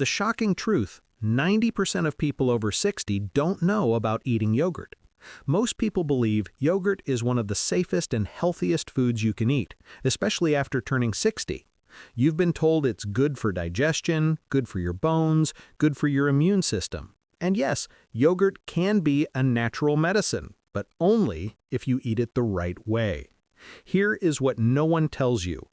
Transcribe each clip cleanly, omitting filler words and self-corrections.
The shocking truth: 90% of people over 60 don't know about eating yogurt. Most people believe yogurt is one of the safest and healthiest foods you can eat, especially after turning 60. You've been told it's good for digestion, good for your bones, good for your immune system. And yes, yogurt can be a natural medicine, but only if you eat it the right way. Here is what no one tells you.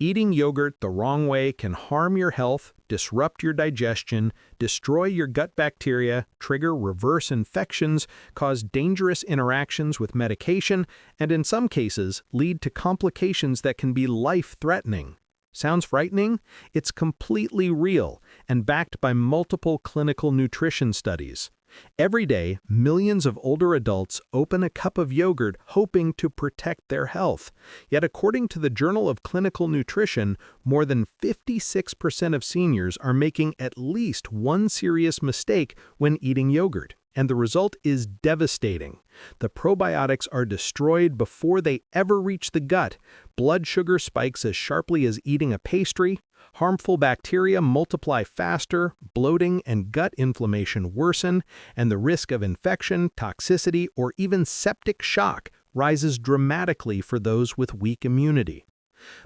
Eating yogurt the wrong way can harm your health, disrupt your digestion, destroy your gut bacteria, trigger reverse infections, cause dangerous interactions with medication, and in some cases, lead to complications that can be life-threatening. Sounds frightening? It's completely real and backed by multiple clinical nutrition studies. Every day, millions of older adults open a cup of yogurt hoping to protect their health. Yet according to the Journal of Clinical Nutrition, more than 56% of seniors are making at least one serious mistake when eating yogurt. And the result is devastating. The probiotics are destroyed before they ever reach the gut. Blood sugar spikes as sharply as eating a pastry. Harmful bacteria multiply faster, bloating and gut inflammation worsen, and the risk of infection, toxicity, or even septic shock rises dramatically for those with weak immunity.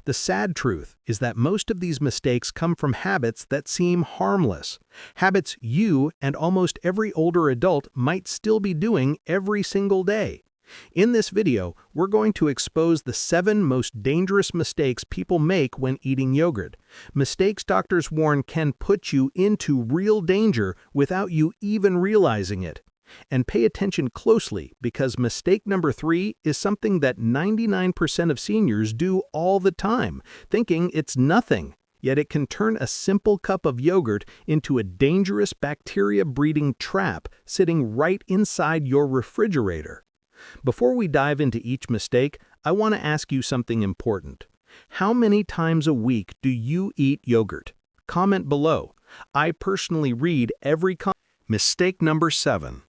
The sad truth is that most of these mistakes come from habits that seem harmless, habits you and almost every older adult might still be doing every single day. In this video, we're going to expose the 7 most dangerous mistakes people make when eating yogurt. Mistakes doctors warn can put you into real danger without you even realizing it. And pay attention closely, because mistake number 3 is something that 99% of seniors do all the time, thinking it's nothing. Yet it can turn a simple cup of yogurt into a dangerous bacteria-breeding trap sitting right inside your refrigerator. Before we dive into each mistake, I want to ask you something important. How many times a week do you eat yogurt? Comment below. I personally read every comment. Mistake number 7.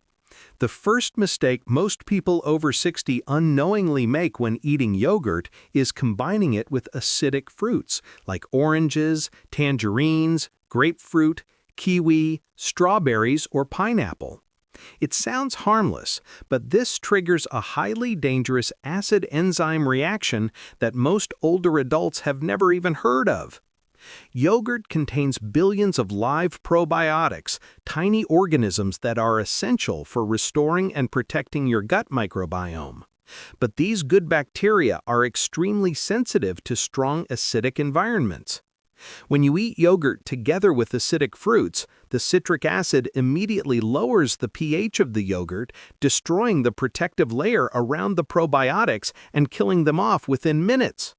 The first mistake most people over 60 unknowingly make when eating yogurt is combining it with acidic fruits like oranges, tangerines, grapefruit, kiwi, strawberries, or pineapple. It sounds harmless, but this triggers a highly dangerous acid-enzyme reaction that most older adults have never even heard of. Yogurt contains billions of live probiotics, tiny organisms that are essential for restoring and protecting your gut microbiome. But these good bacteria are extremely sensitive to strong acidic environments. When you eat yogurt together with acidic fruits, the citric acid immediately lowers the pH of the yogurt, destroying the protective layer around the probiotics and killing them off within minutes.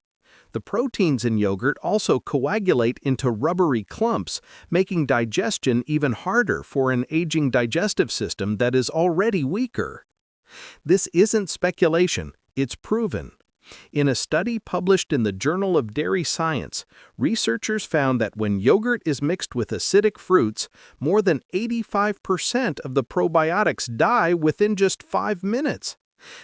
The proteins in yogurt also coagulate into rubbery clumps, making digestion even harder for an aging digestive system that is already weaker. This isn't speculation, it's proven. In a study published in the Journal of Dairy Science, researchers found that when yogurt is mixed with acidic fruits, more than 85% of the probiotics die within just 5 minutes.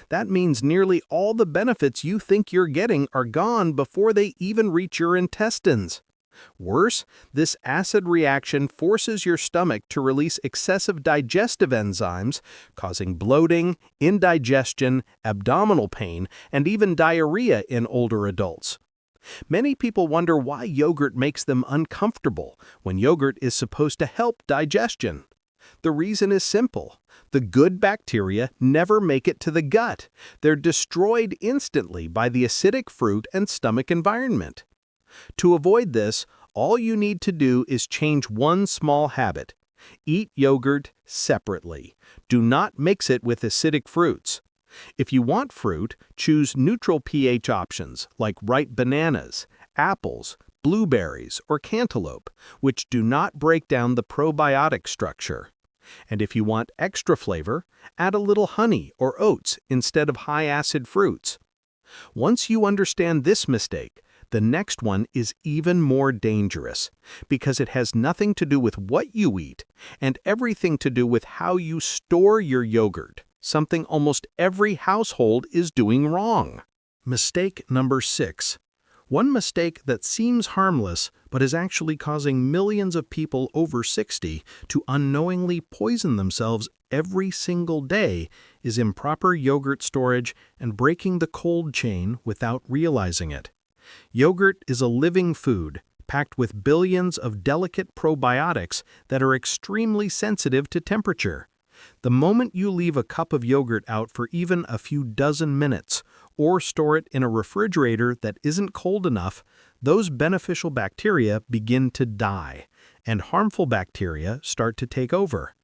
That means nearly all the benefits you think you're getting are gone before they even reach your intestines. Worse, this acid reaction forces your stomach to release excessive digestive enzymes, causing bloating, indigestion, abdominal pain, and even diarrhea in older adults. Many people wonder why yogurt makes them uncomfortable when yogurt is supposed to help digestion. The reason is simple. The good bacteria never make it to the gut. They're destroyed instantly by the acidic fruit and stomach environment. To avoid this, all you need to do is change one small habit. Eat yogurt separately. Do not mix it with acidic fruits. If you want fruit, choose neutral pH options like ripe bananas, apples, blueberries, or cantaloupe, which do not break down the probiotic structure. And if you want extra flavor, add a little honey or oats instead of high-acid fruits. Once you understand this mistake, the next one is even more dangerous, because it has nothing to do with what you eat and everything to do with how you store your yogurt, something almost every household is doing wrong. Mistake number 6. One mistake that seems harmless, but is actually causing millions of people over 60 to unknowingly poison themselves every single day, is improper yogurt storage and breaking the cold chain without realizing it. Yogurt is a living food, packed with billions of delicate probiotics that are extremely sensitive to temperature. The moment you leave a cup of yogurt out for even a few dozen minutes, or store it in a refrigerator that isn't cold enough, those beneficial bacteria begin to die, and harmful bacteria start to take over.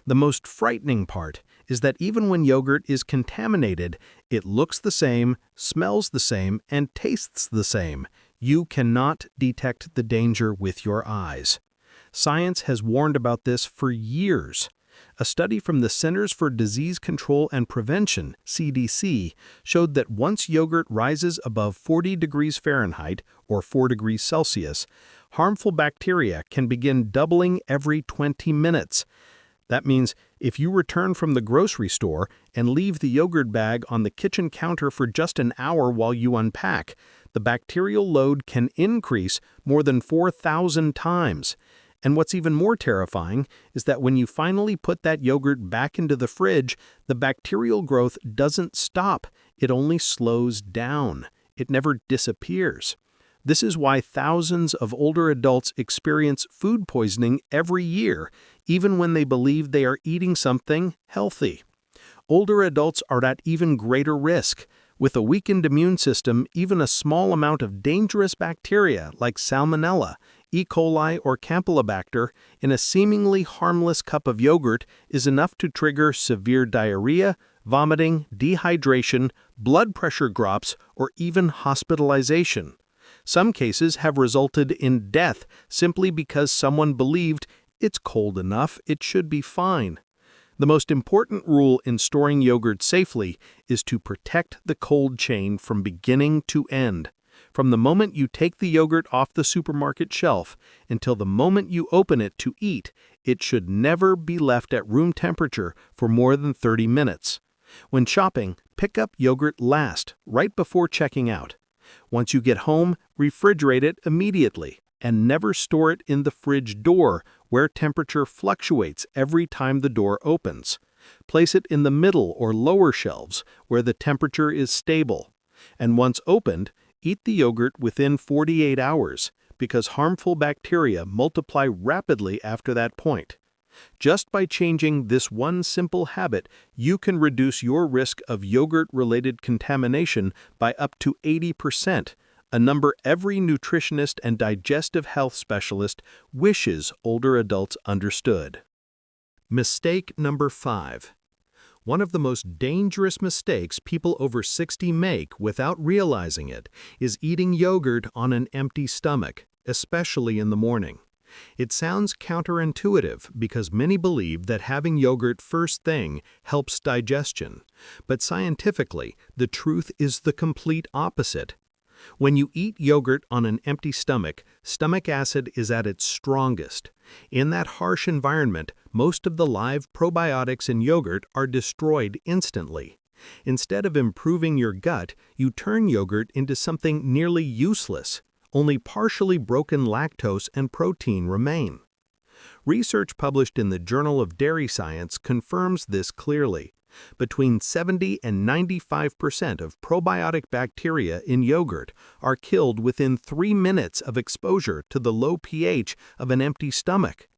The most frightening part is that even when yogurt is contaminated, it looks the same, smells the same, and tastes the same. You cannot detect the danger with your eyes. Science has warned about this for years. A study from the Centers for Disease Control and Prevention, CDC, showed that once yogurt rises above 40 degrees Fahrenheit or 4 degrees Celsius, harmful bacteria can begin doubling every 20 minutes. That means if you return from the grocery store and leave the yogurt bag on the kitchen counter for just an hour while you unpack, the bacterial load can increase more than 4,000 times. And what's even more terrifying is that when you finally put that yogurt back into the fridge, the bacterial growth doesn't stop. It only slows down. It never disappears. This is why thousands of older adults experience food poisoning every year, even when they believe they are eating something healthy. Older adults are at even greater risk. With a weakened immune system, even a small amount of dangerous bacteria like Salmonella, E. coli, or Campylobacter in a seemingly harmless cup of yogurt is enough to trigger severe diarrhea, vomiting, dehydration, blood pressure drops, or even hospitalization. Some cases have resulted in death simply because someone believed it's cold enough, it should be fine. The most important rule in storing yogurt safely is to protect the cold chain from beginning to end. From the moment you take the yogurt off the supermarket shelf until the moment you open it to eat, it should never be left at room temperature for more than 30 minutes. When shopping, pick up yogurt last, right before checking out. Once you get home, refrigerate it immediately, and never store it in the fridge door, where temperature fluctuates every time the door opens. Place it in the middle or lower shelves, where the temperature is stable. And once opened, eat the yogurt within 48 hours, because harmful bacteria multiply rapidly after that point. Just by changing this one simple habit, you can reduce your risk of yogurt-related contamination by up to 80%, a number every nutritionist and digestive health specialist wishes older adults understood. Mistake number 5. One of the most dangerous mistakes people over 60 make without realizing it is eating yogurt on an empty stomach, especially in the morning. It sounds counterintuitive because many believe that having yogurt first thing helps digestion, but scientifically, the truth is the complete opposite. When you eat yogurt on an empty stomach, stomach acid is at its strongest. In that harsh environment, most of the live probiotics in yogurt are destroyed instantly. Instead of improving your gut, you turn yogurt into something nearly useless. Only partially broken lactose and protein remain. Research published in the Journal of Dairy Science confirms this clearly. Between 70 and 95% of probiotic bacteria in yogurt are killed within 3 minutes of exposure to the low pH of an empty stomach.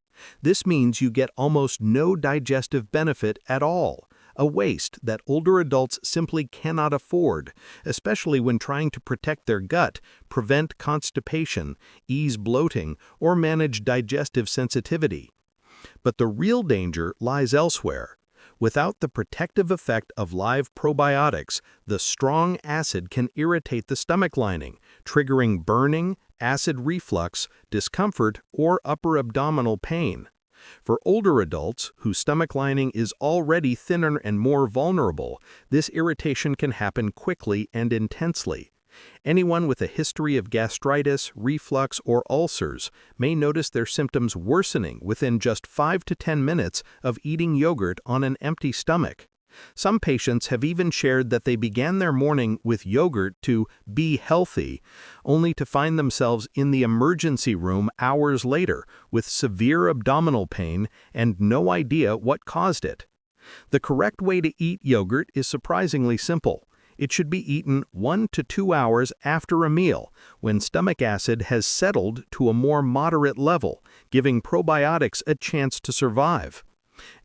This means you get almost no digestive benefit at all, a waste that older adults simply cannot afford, especially when trying to protect their gut, prevent constipation, ease bloating, or manage digestive sensitivity. But the real danger lies elsewhere. Without the protective effect of live probiotics, the strong acid can irritate the stomach lining, triggering burning, acid reflux, discomfort, or upper abdominal pain. For older adults, whose stomach lining is already thinner and more vulnerable, this irritation can happen quickly and intensely. Anyone with a history of gastritis, reflux, or ulcers may notice their symptoms worsening within just 5 to 10 minutes of eating yogurt on an empty stomach. Some patients have even shared that they began their morning with yogurt to be healthy, only to find themselves in the emergency room hours later with severe abdominal pain and no idea what caused it. The correct way to eat yogurt is surprisingly simple. It should be eaten 1 to 2 hours after a meal, when stomach acid has settled to a more moderate level, giving probiotics a chance to survive.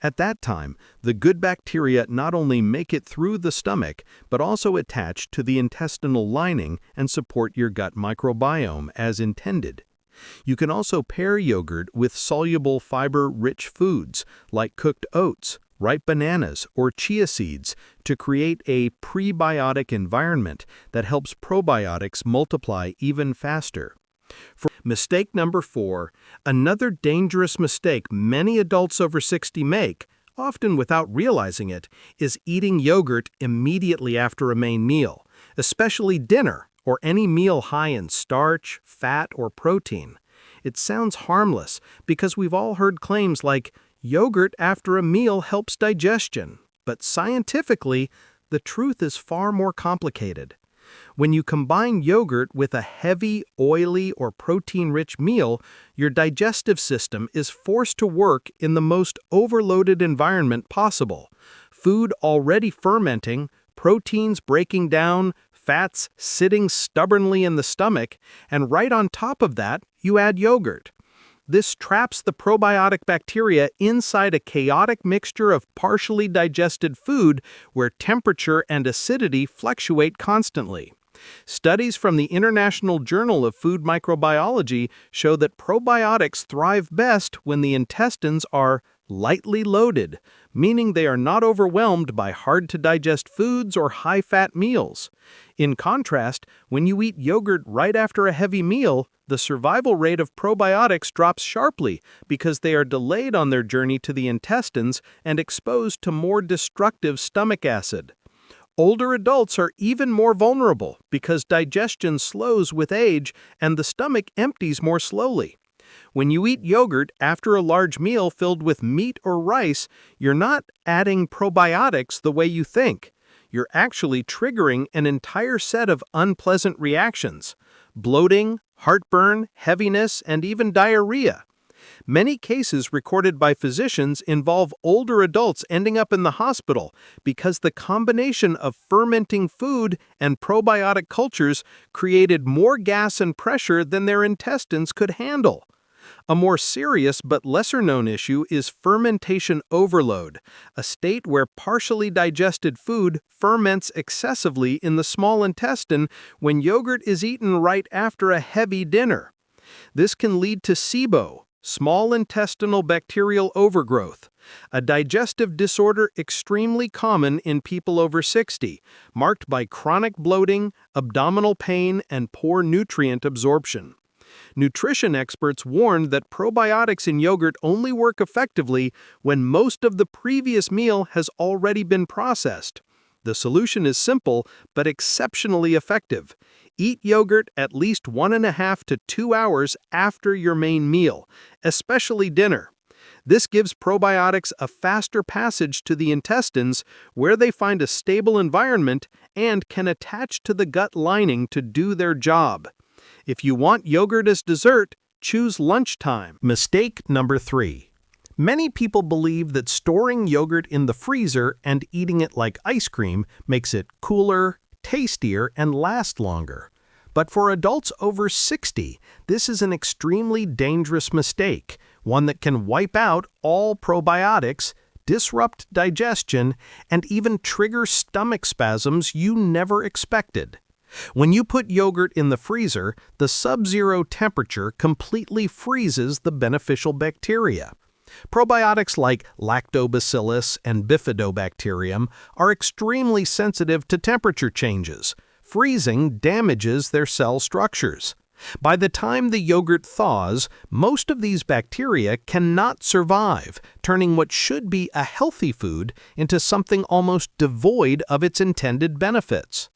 At that time, the good bacteria not only make it through the stomach, but also attach to the intestinal lining and support your gut microbiome as intended. You can also pair yogurt with soluble fiber-rich foods like cooked oats, ripe bananas, or chia seeds to create a prebiotic environment that helps probiotics multiply even faster. Mistake number 4, another dangerous mistake many adults over 60 make, often without realizing it, is eating yogurt immediately after a main meal, especially dinner or any meal high in starch, fat, or protein. It sounds harmless because we've all heard claims like, "Yogurt after a meal helps digestion," but scientifically, the truth is far more complicated. When you combine yogurt with a heavy, oily, or protein-rich meal, your digestive system is forced to work in the most overloaded environment possible. Food already fermenting, proteins breaking down, fats sitting stubbornly in the stomach, and right on top of that, you add yogurt. This traps the probiotic bacteria inside a chaotic mixture of partially digested food where temperature and acidity fluctuate constantly. Studies from the International Journal of Food Microbiology show that probiotics thrive best when the intestines are lightly loaded, meaning they are not overwhelmed by hard-to-digest foods or high-fat meals. In contrast, when you eat yogurt right after a heavy meal, the survival rate of probiotics drops sharply because they are delayed on their journey to the intestines and exposed to more destructive stomach acid. Older adults are even more vulnerable because digestion slows with age and the stomach empties more slowly. When you eat yogurt after a large meal filled with meat or rice, you're not adding probiotics the way you think. You're actually triggering an entire set of unpleasant reactions: bloating, heartburn, heaviness, and even diarrhea. Many cases recorded by physicians involve older adults ending up in the hospital because the combination of fermenting food and probiotic cultures created more gas and pressure than their intestines could handle. A more serious but lesser-known issue is fermentation overload, a state where partially digested food ferments excessively in the small intestine when yogurt is eaten right after a heavy dinner. This can lead to SIBO, small intestinal bacterial overgrowth, a digestive disorder extremely common in people over 60, marked by chronic bloating, abdominal pain, and poor nutrient absorption. Nutrition experts warned that probiotics in yogurt only work effectively when most of the previous meal has already been processed. The solution is simple but exceptionally effective. Eat yogurt at least 1.5 to 2 hours after your main meal, especially dinner. This gives probiotics a faster passage to the intestines, where they find a stable environment and can attach to the gut lining to do their job. If you want yogurt as dessert, choose lunchtime. Mistake number 3. Many people believe that storing yogurt in the freezer and eating it like ice cream makes it cooler, tastier, and last longer. But for adults over 60, this is an extremely dangerous mistake, one that can wipe out all probiotics, disrupt digestion, and even trigger stomach spasms you never expected. When you put yogurt in the freezer, the sub-zero temperature completely freezes the beneficial bacteria. Probiotics like lactobacillus and bifidobacterium are extremely sensitive to temperature changes. Freezing damages their cell structures. By the time the yogurt thaws, most of these bacteria cannot survive, turning what should be a healthy food into something almost devoid of its intended benefits.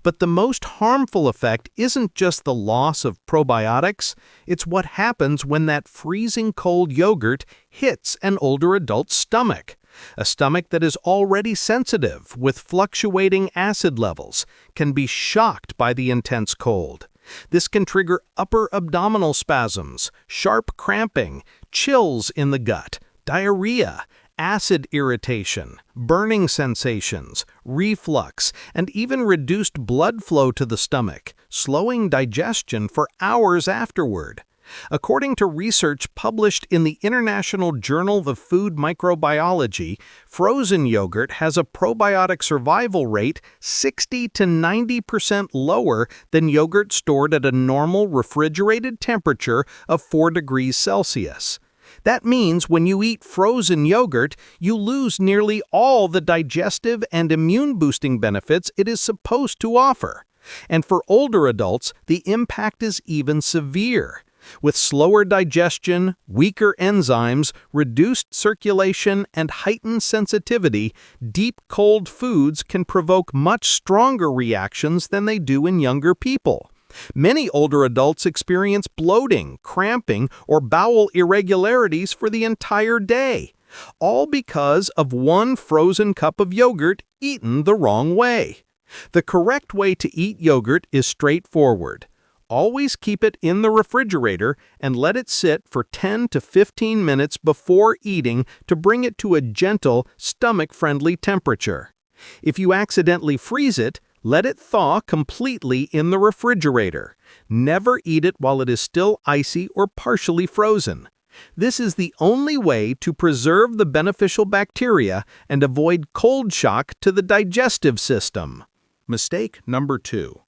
But the most harmful effect isn't just the loss of probiotics, it's what happens when that freezing cold yogurt hits an older adult's stomach. A stomach that is already sensitive with fluctuating acid levels can be shocked by the intense cold. This can trigger upper abdominal spasms, sharp cramping, chills in the gut, diarrhea, acid irritation, burning sensations, reflux, and even reduced blood flow to the stomach, slowing digestion for hours afterward. According to research published in the International Journal of Food Microbiology, frozen yogurt has a probiotic survival rate 60 to 90% lower than yogurt stored at a normal refrigerated temperature of 4 degrees Celsius. That means when you eat frozen yogurt, you lose nearly all the digestive and immune-boosting benefits it is supposed to offer. And for older adults, the impact is even severe. With slower digestion, weaker enzymes, reduced circulation, and heightened sensitivity, deep cold foods can provoke much stronger reactions than they do in younger people. Many older adults experience bloating, cramping, or bowel irregularities for the entire day, all because of one frozen cup of yogurt eaten the wrong way. The correct way to eat yogurt is straightforward. Always keep it in the refrigerator and let it sit for 10 to 15 minutes before eating to bring it to a gentle, stomach-friendly temperature. If you accidentally freeze it, let it thaw completely in the refrigerator. Never eat it while it is still icy or partially frozen. This is the only way to preserve the beneficial bacteria and avoid cold shock to the digestive system. Mistake number 2.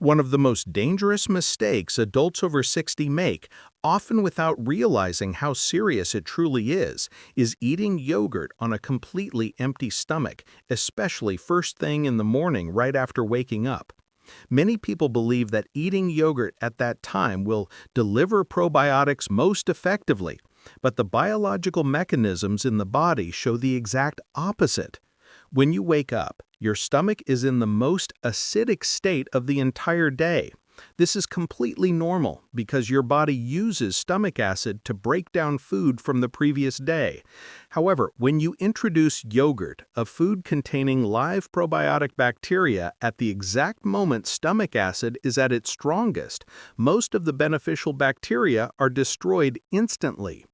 One of the most dangerous mistakes adults over 60 make, often without realizing how serious it truly is eating yogurt on a completely empty stomach, especially first thing in the morning right after waking up. Many people believe that eating yogurt at that time will deliver probiotics most effectively, but the biological mechanisms in the body show the exact opposite. When you wake up, your stomach is in the most acidic state of the entire day. This is completely normal because your body uses stomach acid to break down food from the previous day. However, when you introduce yogurt, a food containing live probiotic bacteria, at the exact moment stomach acid is at its strongest, most of the beneficial bacteria are destroyed instantly.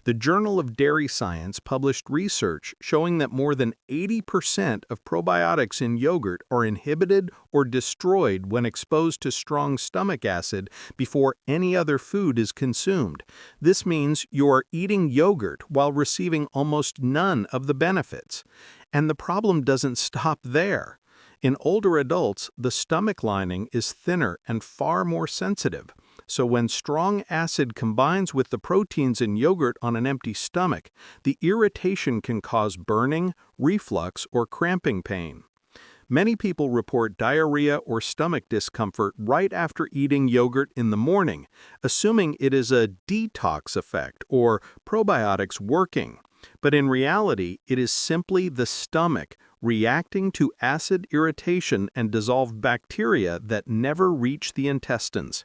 The Journal of Dairy Science published research showing that more than 80% of probiotics in yogurt are inhibited or destroyed when exposed to strong stomach acid before any other food is consumed. This means you are eating yogurt while receiving almost none of the benefits. And the problem doesn't stop there. In older adults, the stomach lining is thinner and far more sensitive. So when strong acid combines with the proteins in yogurt on an empty stomach, the irritation can cause burning, reflux, or cramping pain. Many people report diarrhea or stomach discomfort right after eating yogurt in the morning, assuming it is a detox effect or probiotics working. But in reality, it is simply the stomach reacting to acid irritation and dissolved bacteria that never reach the intestines.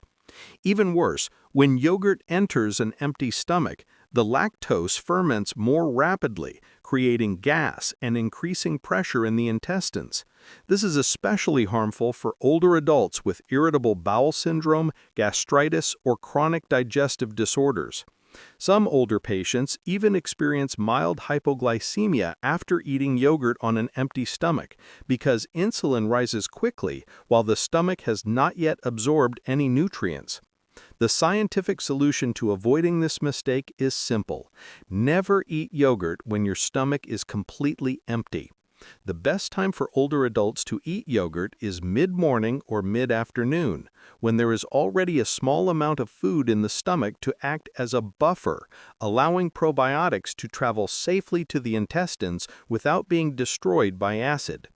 Even worse, when yogurt enters an empty stomach, the lactose ferments more rapidly, creating gas and increasing pressure in the intestines. This is especially harmful for older adults with irritable bowel syndrome, gastritis, or chronic digestive disorders. Some older patients even experience mild hypoglycemia after eating yogurt on an empty stomach because insulin rises quickly while the stomach has not yet absorbed any nutrients. The scientific solution to avoiding this mistake is simple. Never eat yogurt when your stomach is completely empty. The best time for older adults to eat yogurt is mid-morning or mid-afternoon, when there is already a small amount of food in the stomach to act as a buffer, allowing probiotics to travel safely to the intestines without being destroyed by acid.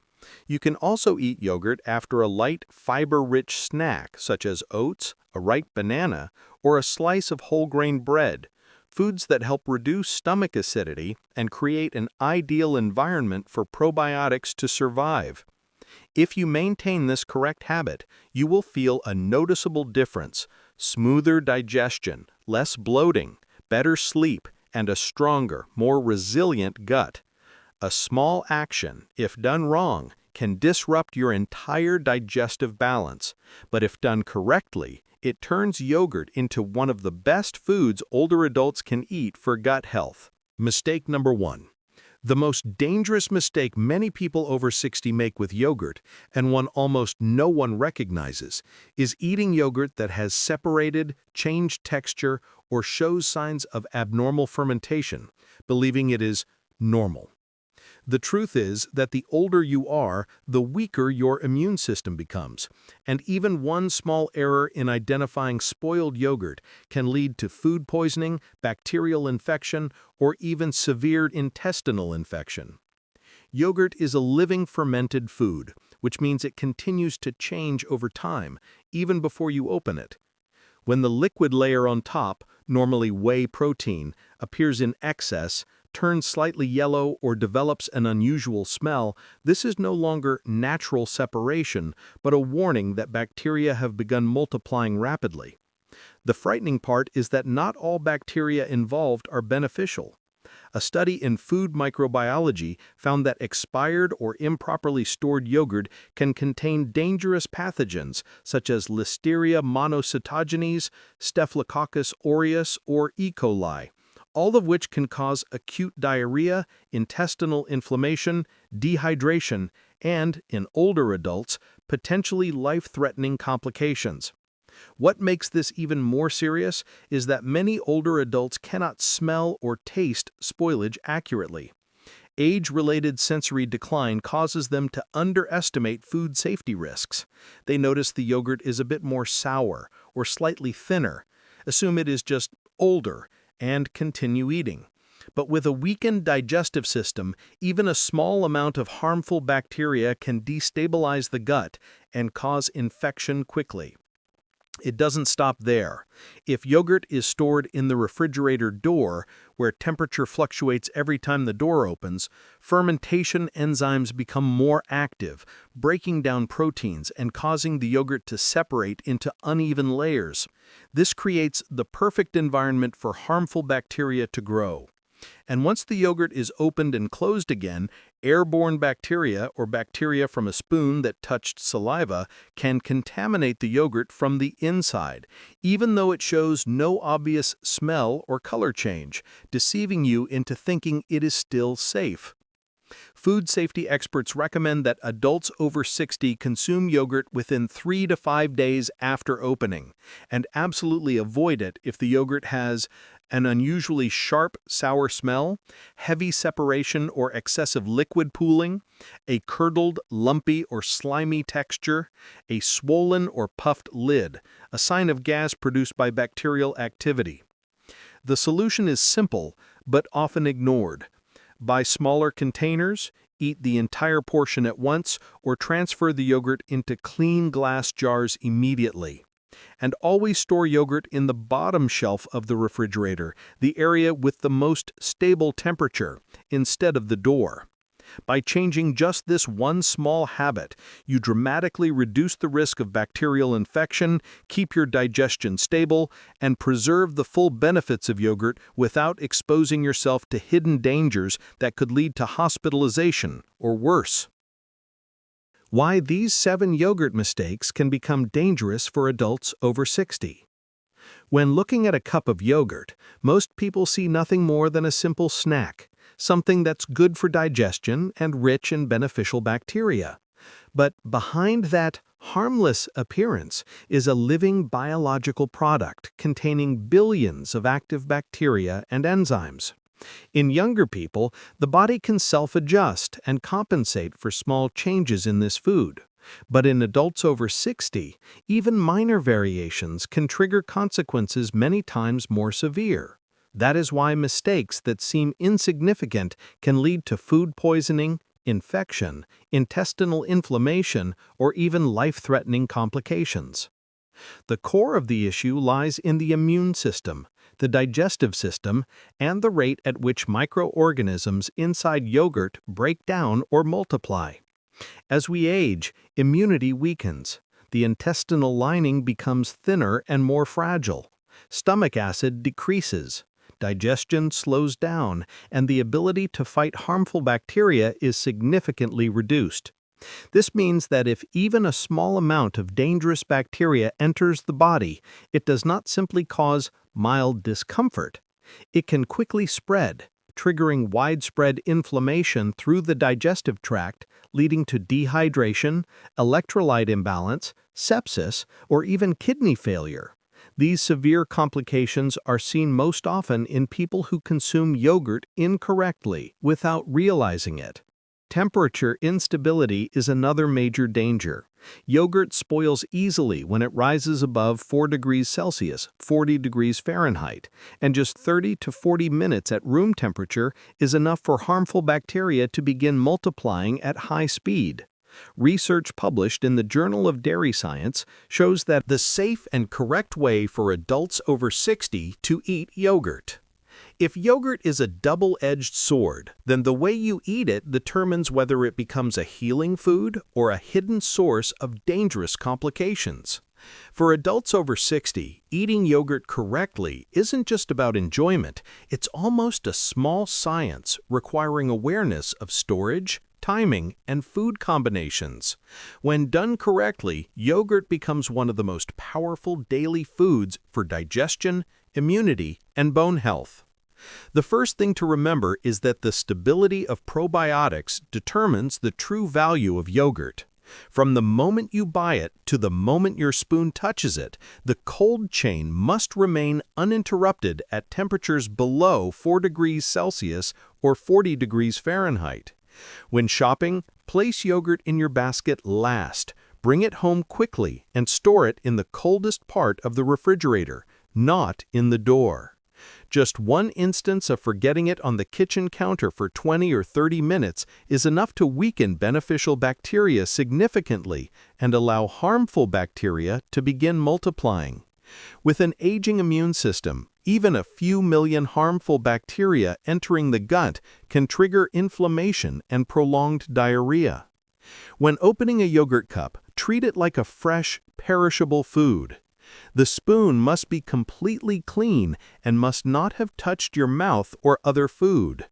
You can also eat yogurt after a light, fiber-rich snack such as oats, a ripe banana, or a slice of whole grain bread, foods that help reduce stomach acidity and create an ideal environment for probiotics to survive. If you maintain this correct habit, you will feel a noticeable difference: smoother digestion, less bloating, better sleep, and a stronger, more resilient gut. A small action, if done wrong, can disrupt your entire digestive balance, but if done correctly, it turns yogurt into one of the best foods older adults can eat for gut health. Mistake number 1. The most dangerous mistake many people over 60 make with yogurt, and one almost no one recognizes, is eating yogurt that has separated, changed texture, or shows signs of abnormal fermentation, believing it is normal. The truth is that the older you are, the weaker your immune system becomes, and even one small error in identifying spoiled yogurt can lead to food poisoning, bacterial infection, or even severe intestinal infection. Yogurt is a living fermented food, which means it continues to change over time, even before you open it. When the liquid layer on top, normally whey protein, appears in excess, turns slightly yellow, or develops an unusual smell, this is no longer natural separation, but a warning that bacteria have begun multiplying rapidly. The frightening part is that not all bacteria involved are beneficial. A study in food microbiology found that expired or improperly stored yogurt can contain dangerous pathogens such as Listeria monocytogenes, Staphylococcus aureus, or E. coli, all of which can cause acute diarrhea, intestinal inflammation, dehydration, and, in older adults, potentially life-threatening complications. What makes this even more serious is that many older adults cannot smell or taste spoilage accurately. Age-related sensory decline causes them to underestimate food safety risks. They notice the yogurt is a bit more sour or slightly thinner, assume it is just older, and continue eating. But with a weakened digestive system, even a small amount of harmful bacteria can destabilize the gut and cause infection quickly. It doesn't stop there. If yogurt is stored in the refrigerator door, where temperature fluctuates every time the door opens, fermentation enzymes become more active, breaking down proteins and causing the yogurt to separate into uneven layers. This creates the perfect environment for harmful bacteria to grow. And once the yogurt is opened and closed again, airborne bacteria or bacteria from a spoon that touched saliva can contaminate the yogurt from the inside, even though it shows no obvious smell or color change, deceiving you into thinking it is still safe. Food safety experts recommend that adults over 60 consume yogurt within 3 to 5 days after opening, and absolutely avoid it if the yogurt has an unusually sharp, sour smell, heavy separation or excessive liquid pooling, a curdled, lumpy, or slimy texture, a swollen or puffed lid, a sign of gas produced by bacterial activity. The solution is simple, but often ignored. Buy smaller containers, eat the entire portion at once, or transfer the yogurt into clean glass jars immediately. And always store yogurt in the bottom shelf of the refrigerator, the area with the most stable temperature, instead of the door. By changing just this one small habit, you dramatically reduce the risk of bacterial infection, keep your digestion stable, and preserve the full benefits of yogurt without exposing yourself to hidden dangers that could lead to hospitalization or worse. Why these 7 yogurt mistakes can become dangerous for adults over 60. When looking at a cup of yogurt, most people see nothing more than a simple snack, something that's good for digestion and rich in beneficial bacteria. But behind that harmless appearance is a living biological product containing billions of active bacteria and enzymes. In younger people, the body can self-adjust and compensate for small changes in this food. But in adults over 60, even minor variations can trigger consequences many times more severe. That is why mistakes that seem insignificant can lead to food poisoning, infection, intestinal inflammation, or even life-threatening complications. The core of the issue lies in the immune system, the digestive system, and the rate at which microorganisms inside yogurt break down or multiply. As we age, immunity weakens. The intestinal lining becomes thinner and more fragile. Stomach acid decreases. digestion slows down, and the ability to fight harmful bacteria is significantly reduced. This means that if even a small amount of dangerous bacteria enters the body, it does not simply cause mild discomfort. It can quickly spread, triggering widespread inflammation through the digestive tract, leading to dehydration, electrolyte imbalance, sepsis, or even kidney failure. These severe complications are seen most often in people who consume yogurt incorrectly without realizing it. Temperature instability is another major danger. Yogurt spoils easily when it rises above 4 degrees Celsius, 40 degrees Fahrenheit, and just 30 to 40 minutes at room temperature is enough for harmful bacteria to begin multiplying at high speed. Research published in the Journal of Dairy Science shows that the safe and correct way for adults over 60 to eat yogurt. If yogurt is a double-edged sword, then the way you eat it determines whether it becomes a healing food or a hidden source of dangerous complications. For adults over 60, eating yogurt correctly isn't just about enjoyment, it's almost a small science requiring awareness of storage, timing, and food combinations. When done correctly, yogurt becomes one of the most powerful daily foods for digestion, immunity, and bone health. The first thing to remember is that the stability of probiotics determines the true value of yogurt. From the moment you buy it to the moment your spoon touches it, the cold chain must remain uninterrupted at temperatures below 4 degrees Celsius or 40 degrees Fahrenheit. When shopping, place yogurt in your basket last. Bring it home quickly and store it in the coldest part of the refrigerator, not in the door. Just one instance of forgetting it on the kitchen counter for 20 or 30 minutes is enough to weaken beneficial bacteria significantly and allow harmful bacteria to begin multiplying. With an aging immune system, even a few million harmful bacteria entering the gut can trigger inflammation and prolonged diarrhea. When opening a yogurt cup, treat it like a fresh, perishable food. The spoon must be completely clean and must not have touched your mouth or other food.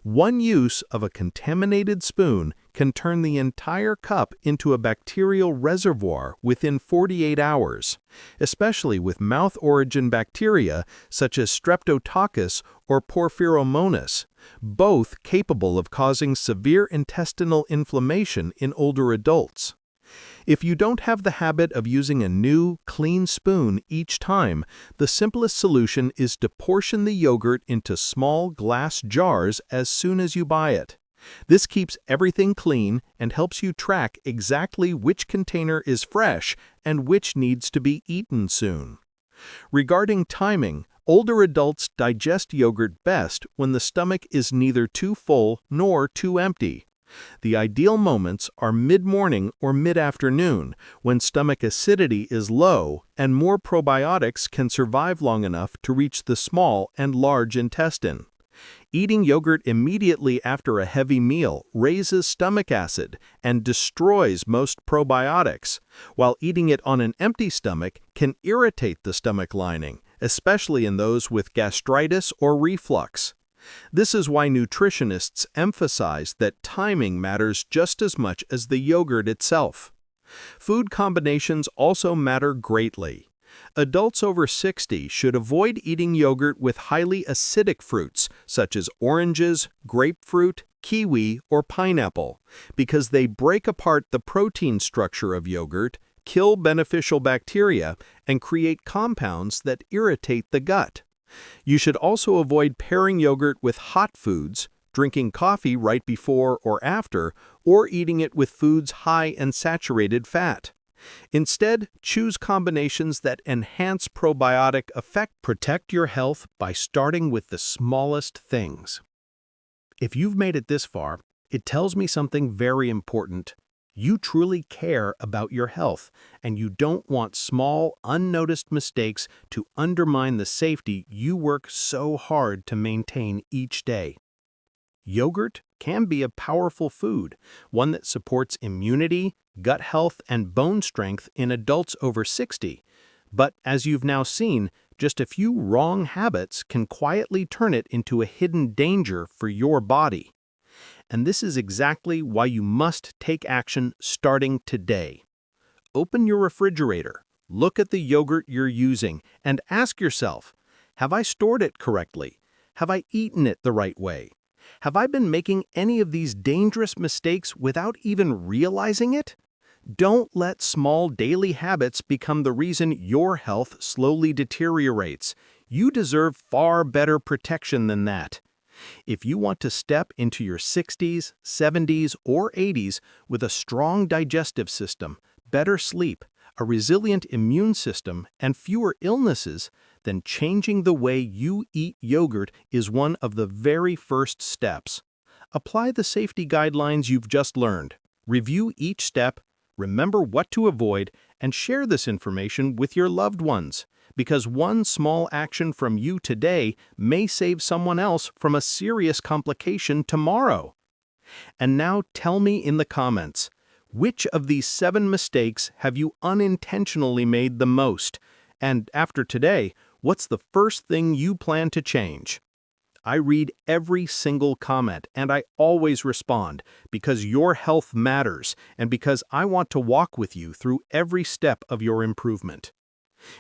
One use of a contaminated spoon can turn the entire cup into a bacterial reservoir within 48 hours, especially with mouth-origin bacteria such as Streptococcus or Porphyromonas, both capable of causing severe intestinal inflammation in older adults. If you don't have the habit of using a new, clean spoon each time, the simplest solution is to portion the yogurt into small glass jars as soon as you buy it. This keeps everything clean and helps you track exactly which container is fresh and which needs to be eaten soon. Regarding timing, older adults digest yogurt best when the stomach is neither too full nor too empty. The ideal moments are mid-morning or mid-afternoon, when stomach acidity is low and more probiotics can survive long enough to reach the small and large intestine. Eating yogurt immediately after a heavy meal raises stomach acid and destroys most probiotics, while eating it on an empty stomach can irritate the stomach lining, especially in those with gastritis or reflux. This is why nutritionists emphasize that timing matters just as much as the yogurt itself. Food combinations also matter greatly. Adults over 60 should avoid eating yogurt with highly acidic fruits such as oranges, grapefruit, kiwi, or pineapple, because they break apart the protein structure of yogurt, kill beneficial bacteria, and create compounds that irritate the gut. You should also avoid pairing yogurt with hot foods, drinking coffee right before or after, or eating it with foods high in saturated fat. Instead, choose combinations that enhance probiotic effect. Protect your health by starting with the smallest things. If you've made it this far, it tells me something very important. You truly care about your health, and you don't want small, unnoticed mistakes to undermine the safety you work so hard to maintain each day. Yogurt can be a powerful food, one that supports immunity, gut health, and bone strength in adults over 60. But as you've now seen, Just a few wrong habits can quietly turn it into a hidden danger for your body. And this is exactly why you must take action starting today. Open your refrigerator, look at the yogurt you're using, and ask yourself, have I stored it correctly? Have I eaten it the right way? Have I been making any of these dangerous mistakes without even realizing it? Don't let small daily habits become the reason your health slowly deteriorates. You deserve far better protection than that. If you want to step into your 60s, 70s, or 80s with a strong digestive system, better sleep, a resilient immune system, and fewer illnesses, then changing the way you eat yogurt is one of the very first steps. Apply the safety guidelines you've just learned. Review each step, remember what to avoid, and share this information with your loved ones, because one small action from you today may save someone else from a serious complication tomorrow. And now tell me in the comments, which of these 7 mistakes have you unintentionally made the most? And after today, what's the first thing you plan to change? I read every single comment and I always respond because your health matters and because I want to walk with you through every step of your improvement.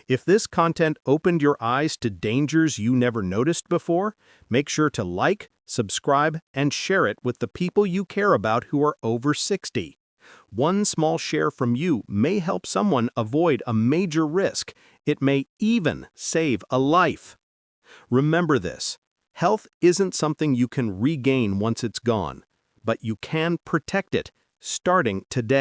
If this content opened your eyes to dangers you never noticed before, make sure to like, subscribe, and share it with the people you care about who are over 60. One small share from you may help someone avoid a major risk. It may even save a life. Remember this, health isn't something you can regain once it's gone, but you can protect it starting today.